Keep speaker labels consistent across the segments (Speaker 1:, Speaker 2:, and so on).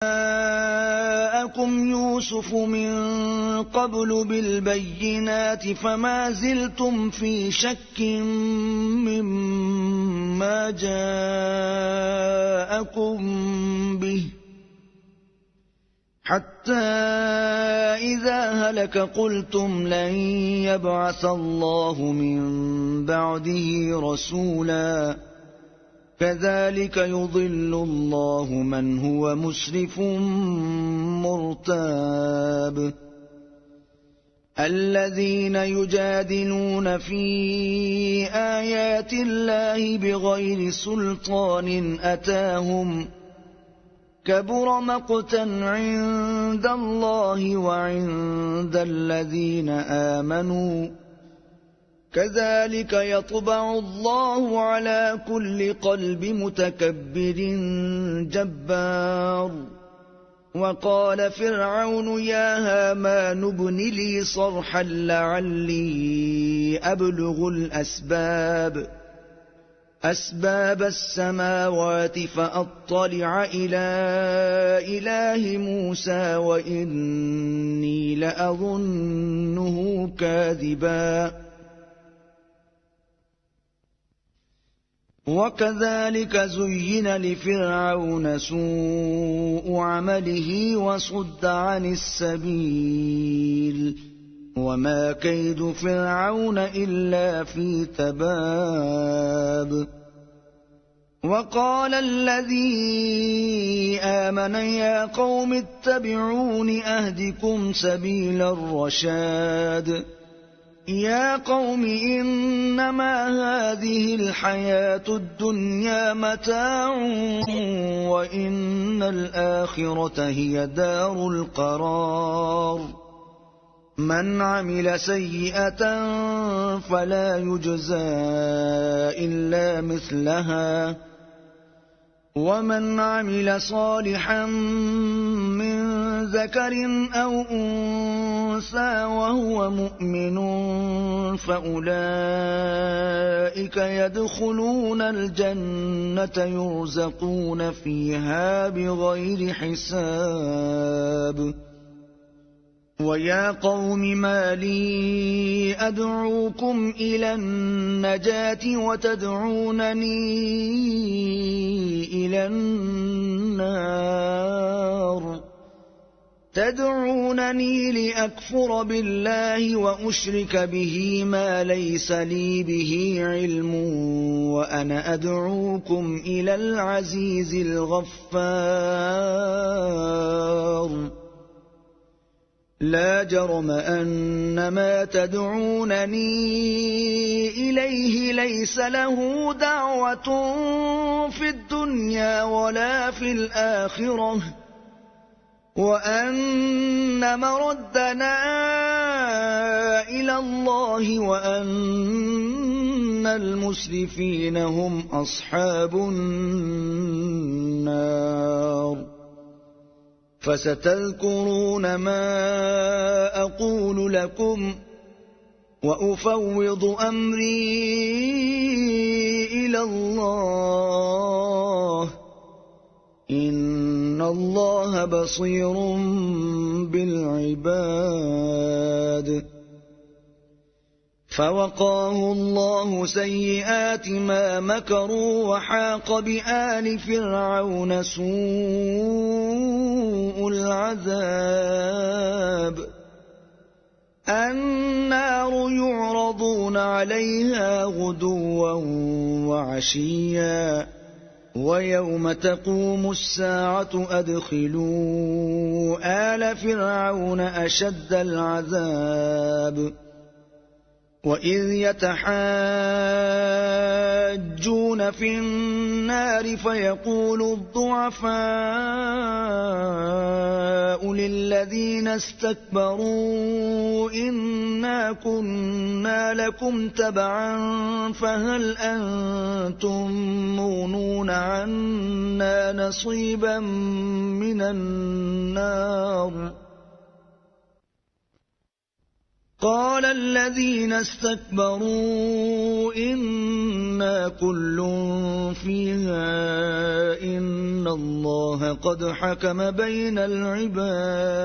Speaker 1: جاءكم يوسف من قبل بالبينات فما زلتم في شك مما جاءكم به حتى إذا هلك قلتم لن يبعث الله من بعده رسولا كذلك يضل الله من هو مسرف مرتاب الذين يجادلون في آيات الله بغير سلطان أتاهم كبر مقتا عند الله وعند الذين آمنوا كذلك يطبع الله على كل قلب متكبر جبار وقال فرعون يا هامان ابن لي صرحا لعلي أبلغ أسباب السماوات فأطلع إلى إله موسى وإني لأظنه كاذبا وكذلك زين لفرعون سوء عمله وصد عن السبيل وما كيد فرعون إلا في تباب وقال الذي آمن يا قوم اتبعون أهدكم سبيل الرشاد يا قوم إنما هذه الحياة الدنيا متاع وإن الآخرة هي دار القرار من عمل سيئة فلا يجزى إلا مثلها ومن عمل صالحا من ذكر أو أنثى وهو مؤمن فأولئك يدخلون الجنة يرزقون فيها بغير حساب ويا قوم ما لي أدعوكم إلى النجاة وتدعونني إلى النار تدعونني لأكفر بالله وأشرك به ما ليس لي به علم وأنا أدعوكم إلى العزيز الغفار لا جرم أن ما تدعونني إليه ليس له دعوة في الدنيا ولا في الآخرة وأن مردنا إلى الله وأن المسرفين هم أصحاب النار فستذكرون ما أقول لكم وأفوض أمري إلى الله إن الله بصير بالعباد فوقاه الله سيئات ما مكروا وحاق بآل فرعون سوء العذاب النار يعرضون عليها غدوا وعشيا ويوم تقوم الساعة أدخلوا آل فرعون أشد العذاب وإذ يتحاجون في النار فيقول الضعفاء للذين استكبروا إنا كنا لكم تبعا فهل أنتم مغنون عنا نصيبا من النار قال الذين استكبروا إنا كل فيها إن الله قد حكم بين العباد.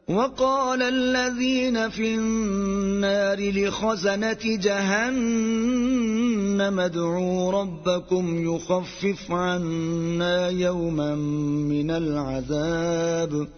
Speaker 1: وقال الذين في النار لخزنة جهنم ادعوا ربكم يخفف عنا يوما من العذاب